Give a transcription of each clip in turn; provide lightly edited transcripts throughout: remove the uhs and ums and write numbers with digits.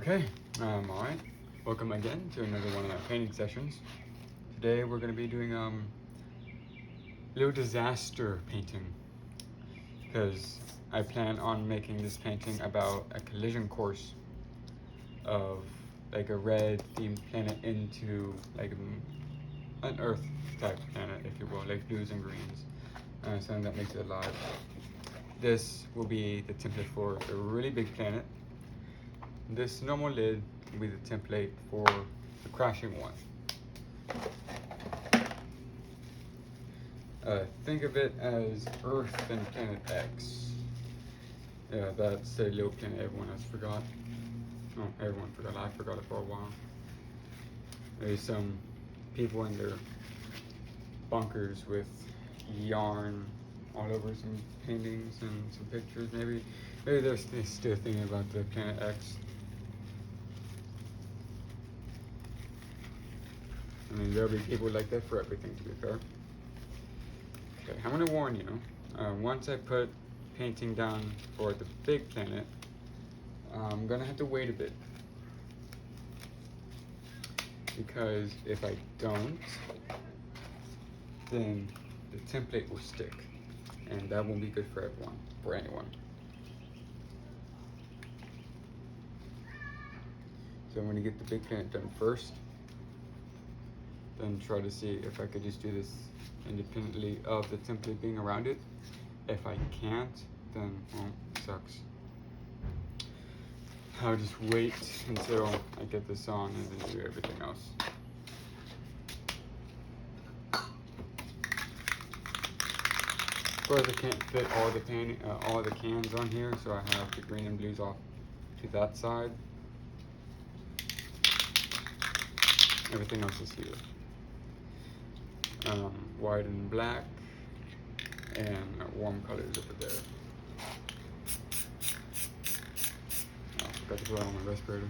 Okay, alright. Welcome again to another one of our painting sessions. Today we're going to be doing a little disaster painting, because I plan on making this painting about a collision course of like a red themed planet into like an Earth type planet, if you will, like blues and greens, something that makes it alive. This will be the template for a really big planet. This normal lid will be the template for the crashing one. Think of it as Earth and Planet X. Yeah, that's a little planet everyone has forgot. Oh, everyone forgot. I forgot it for a while. There's some people in their bunkers with yarn all over some paintings and some pictures. Maybe they're still thinking about the Planet X. I mean, there'll be people like that for everything, to be fair. Okay, I'm gonna warn you, once I put painting down for the big planet, I'm gonna have to wait a bit. Because if I don't, then the template will stick. And that won't be good for anyone. So I'm gonna get the big planet done first. Then try to see if I could just do this independently of the template being around it. If I can't, then, well, it sucks. I'll just wait until I get this on and then do everything else. Of course, I can't fit all the cans on here, so I have the green and blues off to that side. Everything else is here. White and black, and warm colors over there. Oh, I forgot to put on my respirator.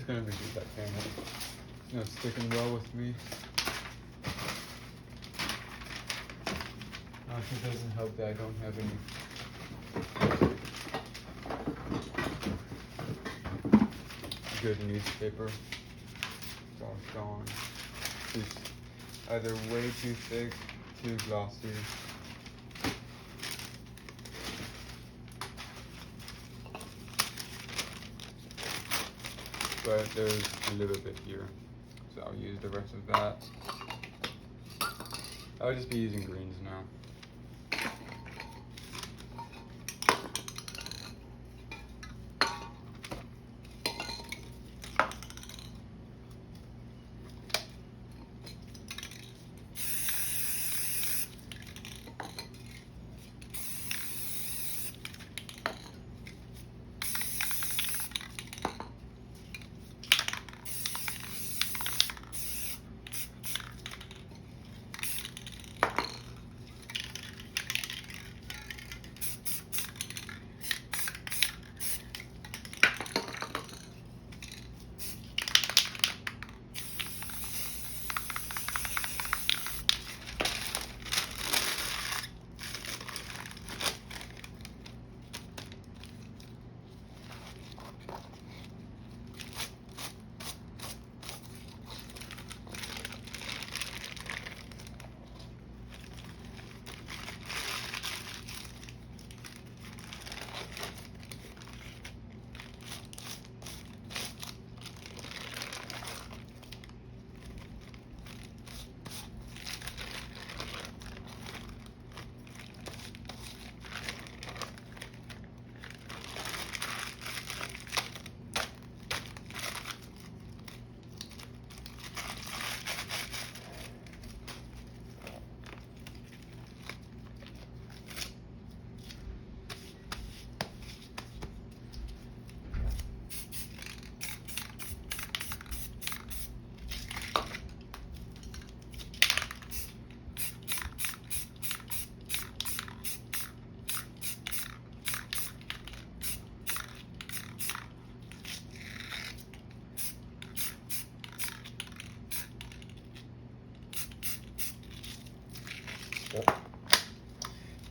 just gonna redo that painting. It's not sticking well with me. It doesn't help that I don't have any good newspaper. It's all gone. It's either way too thick, too glossy. But there's a little bit here, so I'll use the rest of that. I'll just be using greens now.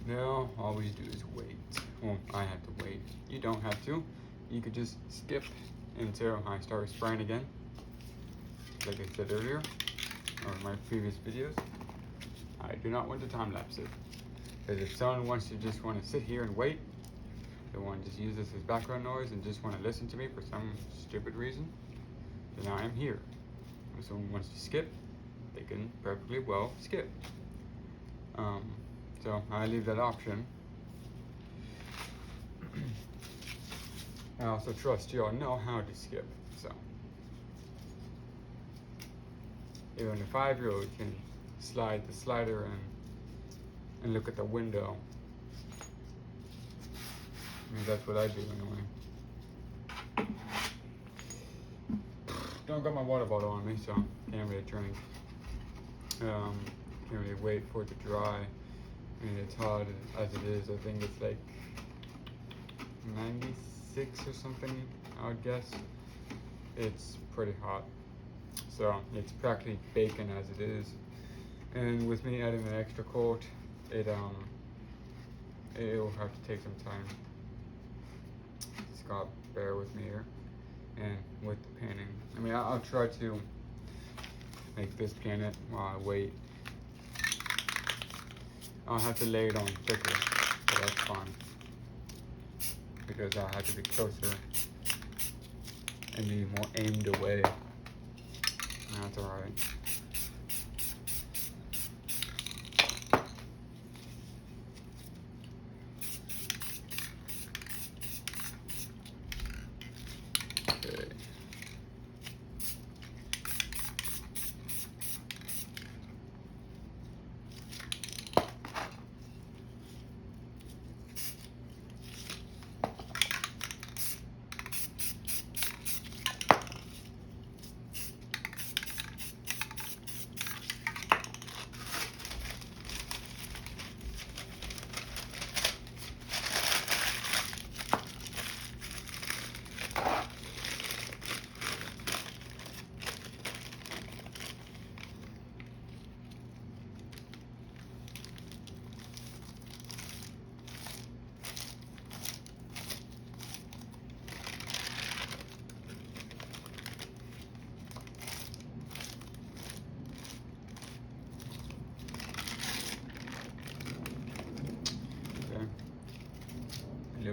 Now, all we do is wait. Well, I have to wait. You don't have to. You could just skip until I start spraying again. Like I said earlier, or in my previous videos, I do not want to time lapse it. Because if someone wants to just want to sit here and wait, they want to just use this as background noise and just want to listen to me for some stupid reason, then I am here. If someone wants to skip, they can perfectly well skip. So I leave that option. I also trust you all know how to skip, so even a 5-year-old can slide the slider and look at the window. I mean, that's what I do anyway. Don't got my water bottle on me, so can't really drink. Can't really wait for it to dry. I mean, it's hot as it is. I think it's like 96 or something, I would guess. It's pretty hot. So it's practically baking as it is. And with me adding an extra coat, it'll have to take some time. Just gotta bear with me here. And with the painting. I mean, I'll try to make this painted while I wait. I'll have to lay it on thicker, but that's fine. Because I have to be closer and be more aimed away. That's alright. Okay.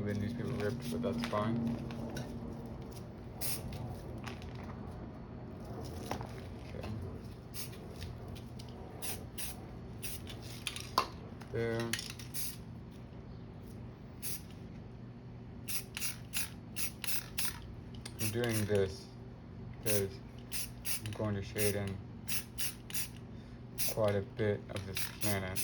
the newspaper ripped, but that's fine. Okay. There. I'm doing this because I'm going to shade in quite a bit of this planet.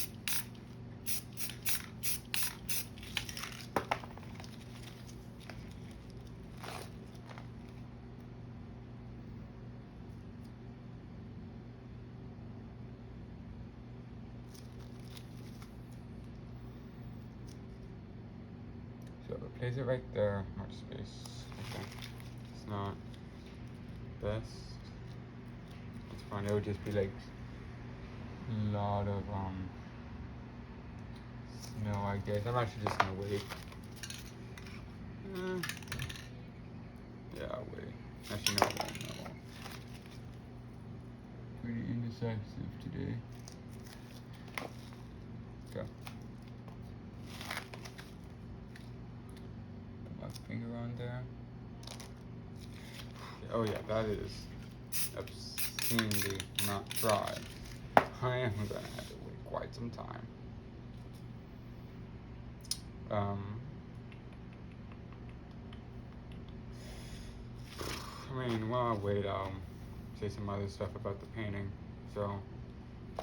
So place it right there, much space. Okay. It's not best. It's fine, it would just be like a lot of snow, I guess. I'm actually just gonna wait. Yeah, I'll wait. Actually, no, I won't. Pretty indecisive today. Okay. Put my finger on there. Oh yeah, that is obscenely not dry. I am gonna have to wait quite some time. I mean, while I wait, I'll say some other stuff about the painting. So,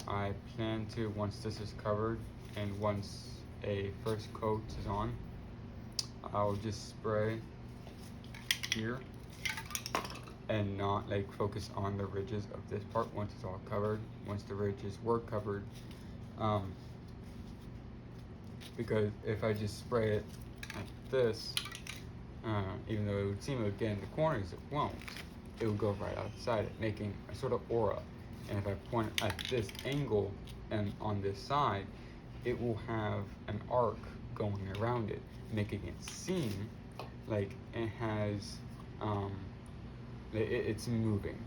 I plan to, once this is covered and once a first coat is on, I'll just spray here and not like focus on the ridges of this part once it's all covered, once the ridges were covered. Because if I just spray it like this, even though it would seem to get in the corners, it won't. It will go right outside it, making a sort of aura. And if I point at this angle and on this side, it will have an arc going around it, making it seem like it has, it's moving.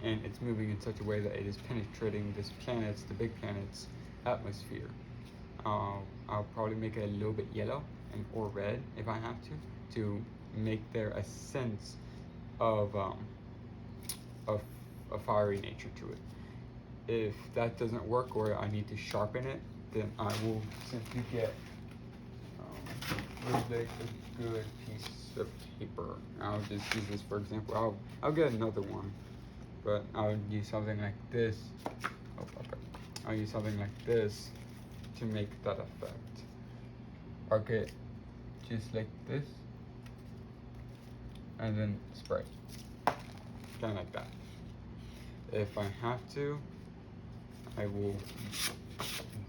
And it's moving in such a way that it is penetrating this planet's, the big planet's atmosphere. I'll probably make it a little bit yellow and or red if I have to make there a sense of a fiery nature to it. If that doesn't work or I need to sharpen it, then I will simply get like a good piece of paper. I'll just use this for example. I'll get another one, but I'll use something like this. Oh, okay. I'll use something like this to make that effect. Arc it just like this, and then spray, kind of like that. If I have to, I will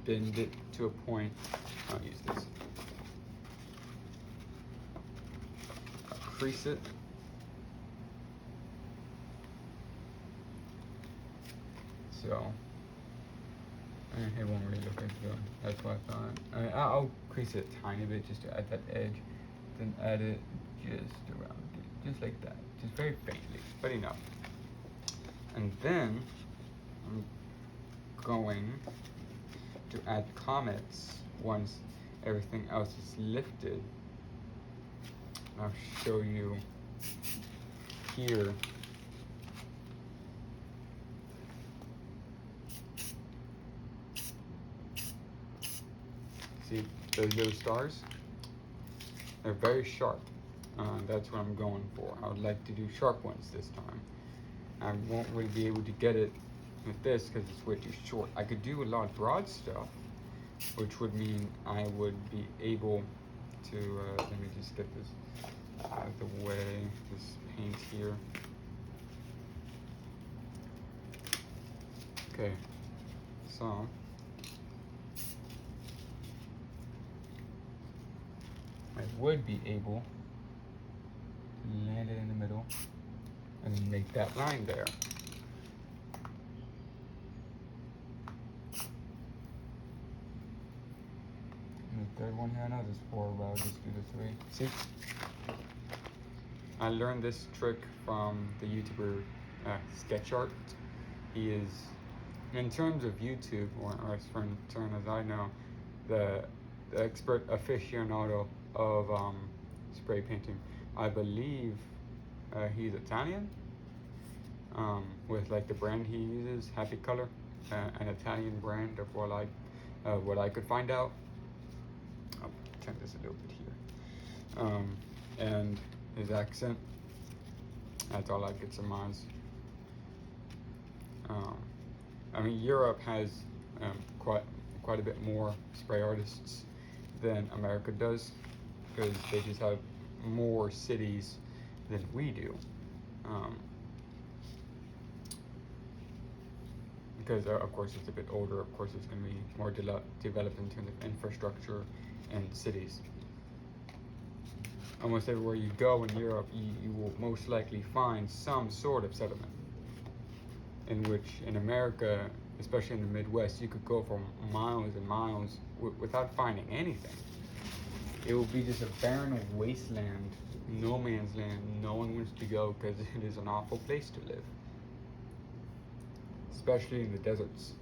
bend it to a point. I'll use this. I'll crease it. So, it won't really look as good. That's what I thought. I'll crease it a tiny bit just to add that edge. Then add it just around it, just like that. Just very faintly, but enough. And then I'm going to add comets once everything else is lifted. I'll show you here. See those little stars? They're very sharp. That's what I'm going for. I would like to do sharp ones this time. I won't really be able to get it with this because it's way too short. I could do a lot of broad stuff, which would mean I would be able to, let me just get this out of the way, this paint here. Okay, so I would be able to land it in the middle and then make that line there. And the third one here, I know there's four, but I'll just do the three. See? I learned this trick from the YouTuber SprayArt. He is, in terms of YouTube, or as far as I know, the expert aficionado of spray painting. I believe he's Italian. With like the brand he uses, Happy Color, an Italian brand of what I could find out. I'll turn this a little bit here. And his accent. That's all I could surmise. I mean, Europe has quite a bit more spray artists than America does, because they just have more cities than we do. Because of course it's a bit older. Of course it's going to be more developed in terms of infrastructure and cities. Almost everywhere you go in Europe, you will most likely find some sort of settlement. In which, in America, especially in the Midwest, you could go for miles and miles without finding anything. It will be just a barren wasteland, no man's land. No one wants to go because it is an awful place to live, especially in the deserts.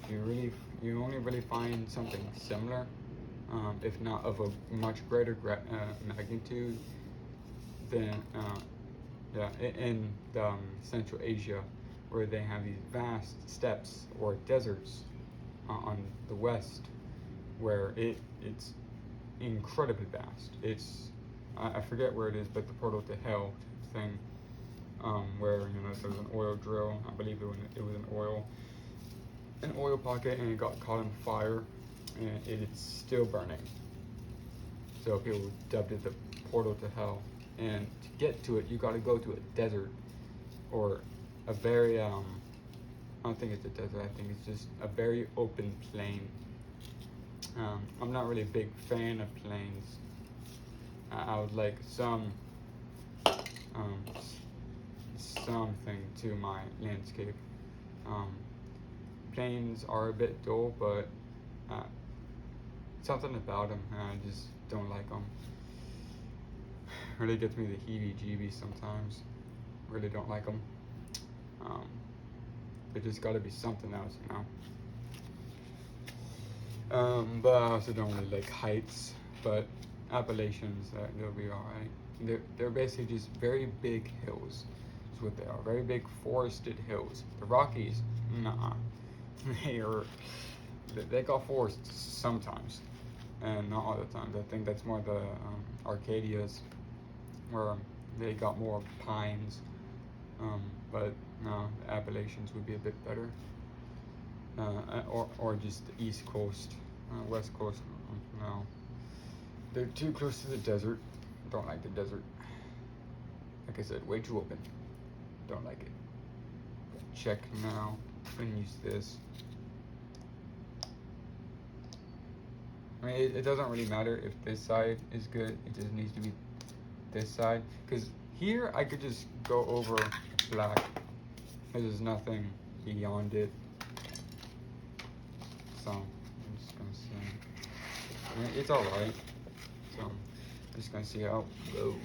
You only really find something similar, if not of a much greater magnitude, than in Central Asia, where they have these vast steppes or deserts on the west, where it's incredibly vast. It's I forget where it is, but the portal to hell thing, where there's an oil drill. I believe it was an oil pocket, and it got caught in fire, and it's still burning. So people dubbed it the portal to hell. And to get to it, you got to go to a desert, or a very I don't think it's a desert. I think it's just a very open plain. I'm not really a big fan of plains. I would like something to my landscape. Plains are a bit dull, but something about them, I just don't like them. Really gets me the heebie-jeebies sometimes. Really don't like them. There just got to be something else, But I also don't really like heights. But Appalachians, they'll be alright. They're basically just very big hills. That's what they are. Very big forested hills. The Rockies, nah. They got forests sometimes, and not all the time. I think that's more the Arcadias, where they got more pines, but no, the Appalachians would be a bit better, or just the East Coast, West Coast. No, they're too close to the desert. Don't like the desert. Like I said, way too open. Don't like it. Check now. I'm gonna use this. I mean, it doesn't really matter if this side is good. It just needs to be this side, because here I could just go over black. There's nothing beyond it. So I'm just gonna see. I mean, it's all right. So I'm just gonna see how it goes.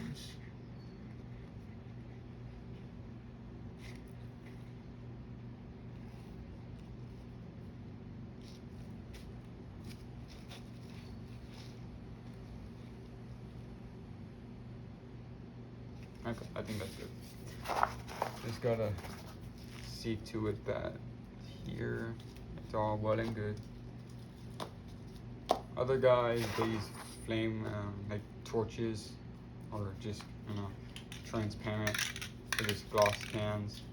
Okay, I think that's good. Just gotta see to it that here it's all well and good. Other guys, they use flame like torches, or just transparent, or just gloss cans,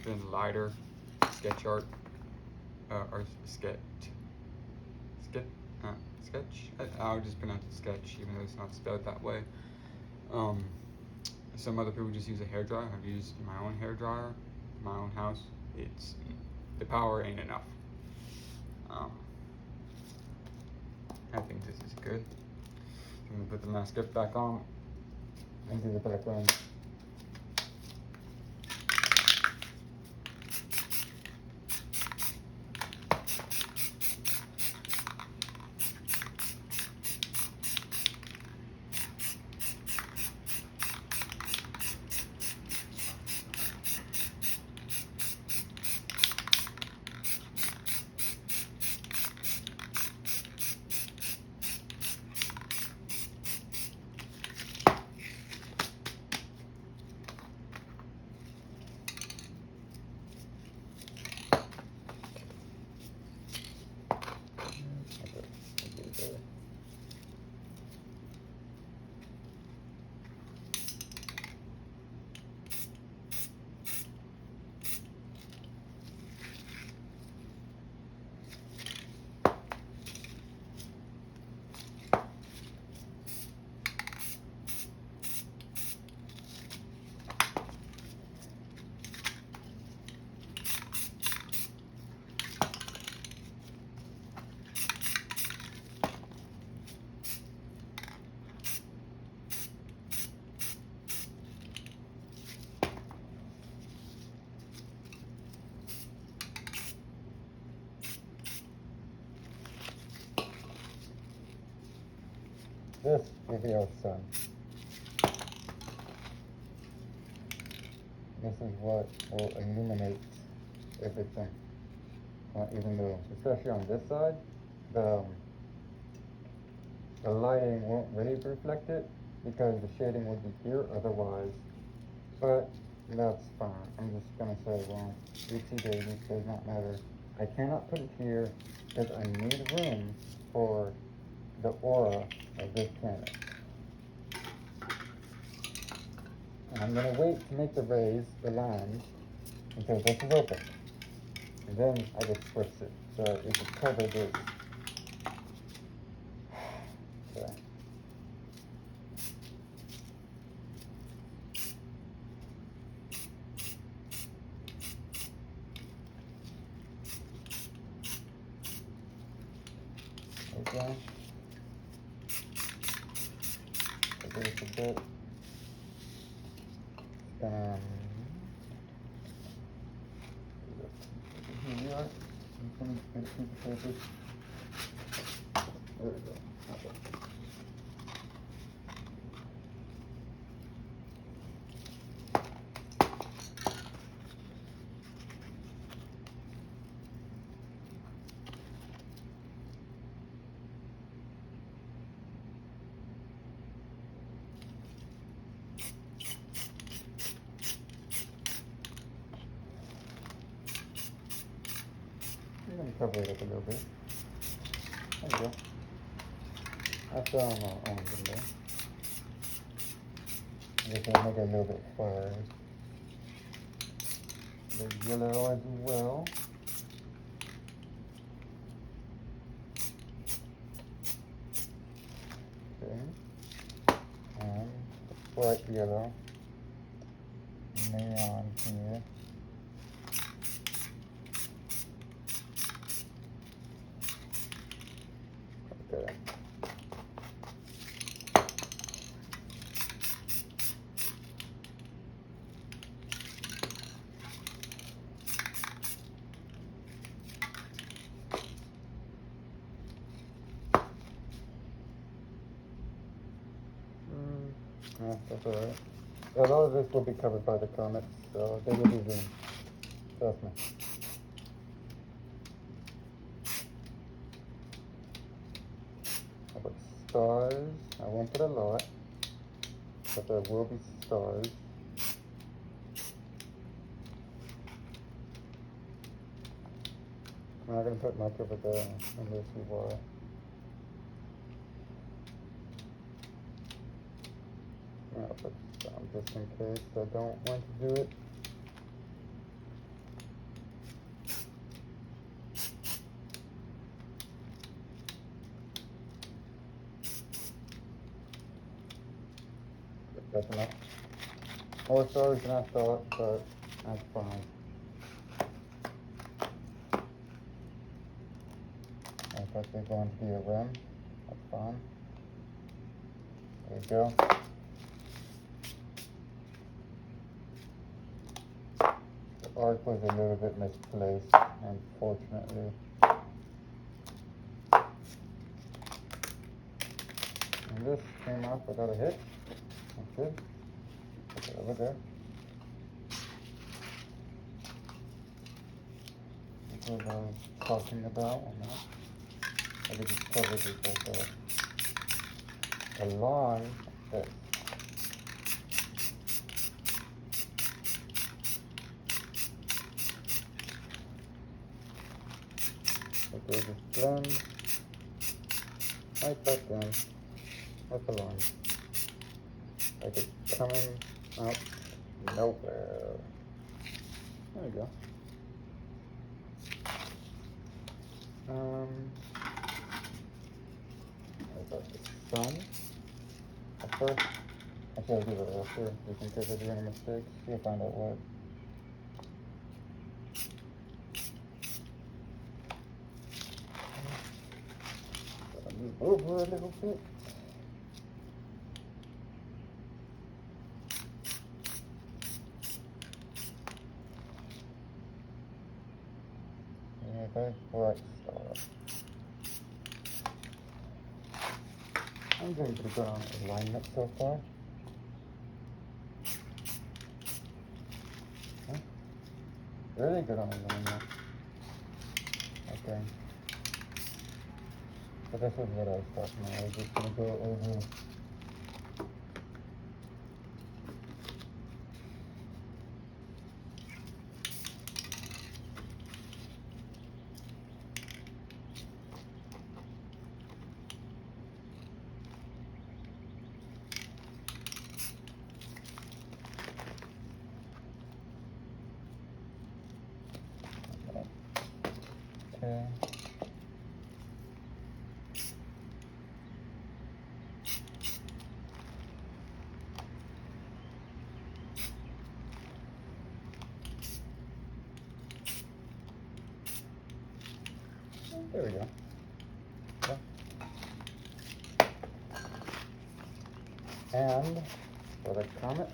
then lighter, sketch art, or sketch. I'll just pronounce it sketch, even though it's not spelled that way. Some other people just use a hairdryer. I've used my own hairdryer in my own house. The power ain't enough. I think this is good. I'm gonna put the mascara back on and do the background. This will be our sun. This is what will illuminate everything. Even though, especially on this side, the lighting won't really reflect it because the shading would be here otherwise. But that's fine. I'm just gonna say, well, UT baby does not matter. I cannot put it here because I need room for the aura of this planet. And I'm gonna wait to make the rays, the lines, until this is open. And then I just switch it so it can cover this. Okay. Okay. Cover this a bit. Here we are. I'm going to get a piece of paper. There we go. Okay. I'm going to cover it up a little bit. There you go. That's on there. I'm just going to make it a little bit fire. The yellow as well. Okay. And bright yellow. Neon here. Okay. Yeah, that's alright. A lot of this will be covered by the comets, so they will be zoomed. Trust me. I put stars. I won't put a lot, but there will be stars. I'm not going to put much over there, and you'll see why. I'll put some just in case I don't want to do it. That's enough. More stars than I thought, but that's fine. I thought they were going to be a rim. That's fine. There you go. The arc was a little bit misplaced, unfortunately. And this came off without a hit. That's good. Put it over there. That's what I was talking about on that. I could just cover this like a line that okay, just blend right back in with the line. Like it's coming out nowhere. There we go. I got the sun at first. Actually, I'll do it after, just in case I do any mistakes. You'll find out what. Move over a little bit. Okay, bright star. I'm doing pretty good on alignment so far. Huh? Really good on alignment. Okay. So this is what I was talking about. I was just gonna go over okay. There we go. Okay. And for the comet,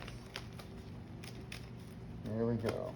here we go.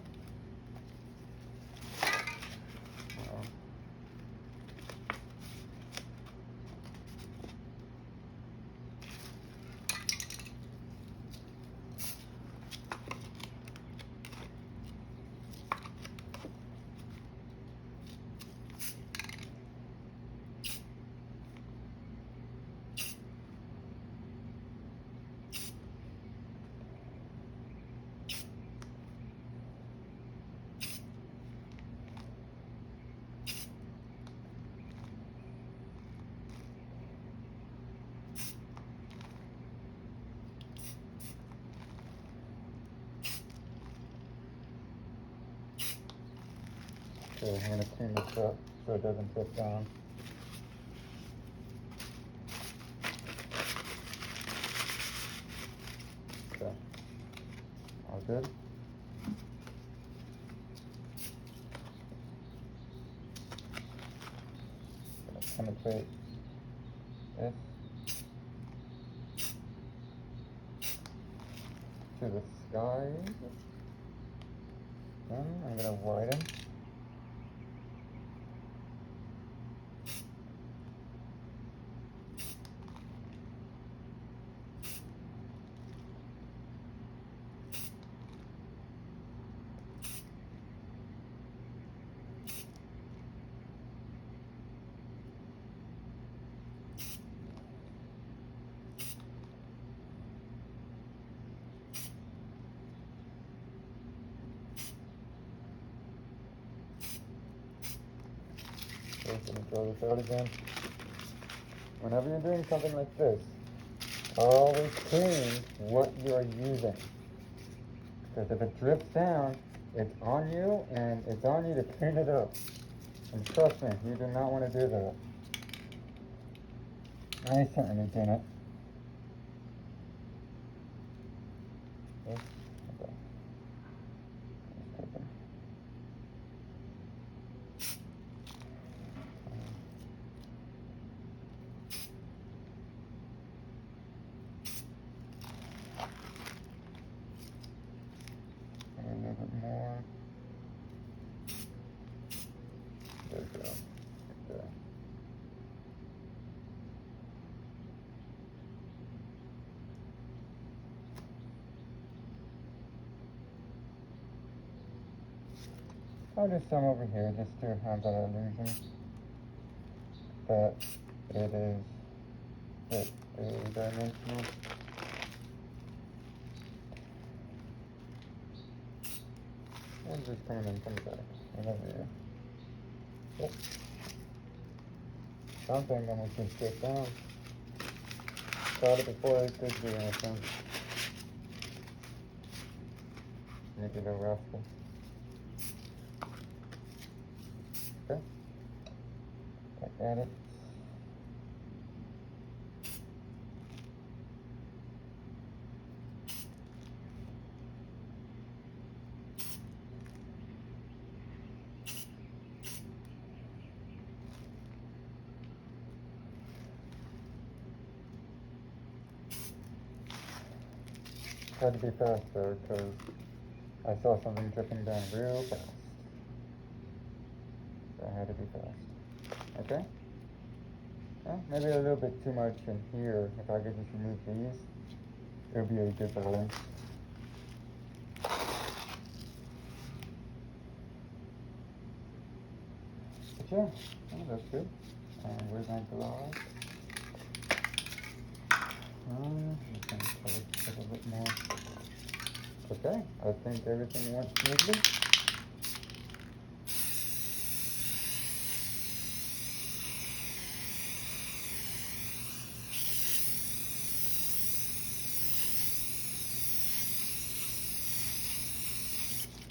Okay, I'm gonna clean this up so it doesn't sit down. Okay, all good. Gonna penetrate this to the sky. Then I'm gonna widen. Just gonna throw this out again. Whenever you're doing something like this, always clean what you're using. Because if it drips down, it's on you, and it's on you to clean it up. And trust me, you do not want to do that. I certainly didn't. Okay. A little bit more. There we go. Okay. I'll do some over here just to have that illusion that it is dimensional. And just come in from back. And over here. Yep. Something almost just straight down. Thought it before I could do anything. Make it a rascal. Okay. Back at it. Had to be fast though, because I saw something dripping down real fast. So I had to be fast. Okay? maybe a little bit too much in here. If I could just remove these, it would be a good balance. But yeah, that's good. Where's my gloss? Just gonna cover it a little bit more. Okay, I think everything went smoothly.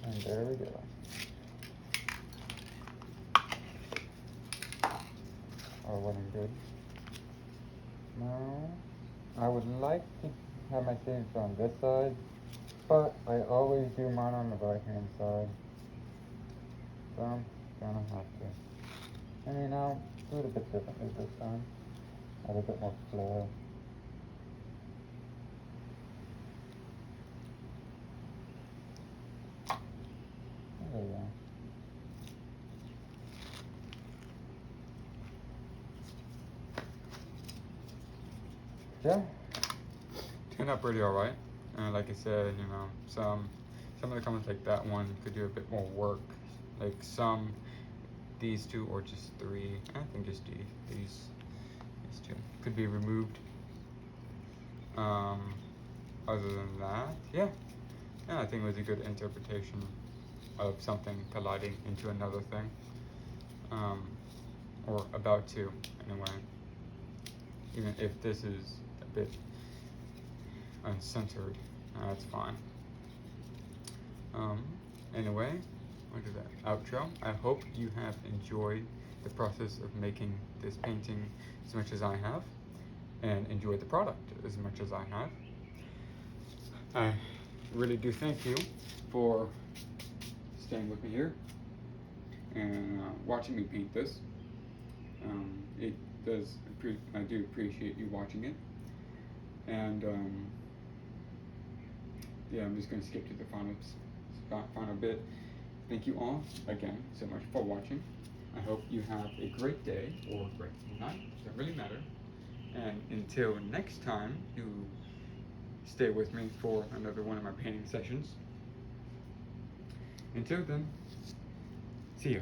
And there we go. Oh, wasn't good. Now, I would like to have my shades on this side, but I always do mine on the right hand side. So I'm gonna have to. I mean, I'll do it a bit differently this time. Have a bit more flair. There we go. Yeah. Turned out pretty alright. Like I said, you know, some of the comments like that one could do a bit more work. Like these two or just three. I think just these two could be removed. Other than that, yeah, I think it was a good interpretation of something colliding into another thing, or about to, anyway. Even if this is a bit uncensored, that's fine. Anyway, look at that outro. I hope you have enjoyed the process of making this painting as much as I have, and enjoyed the product as much as I have. I really do thank you for staying with me here and watching me paint this. I do appreciate you watching it. And yeah, I'm just going to skip to the final bit. Thank you all again so much for watching. I hope you have a great day or a great night. Doesn't really matter. And until next time, you stay with me for another one of my painting sessions. Until then, see ya.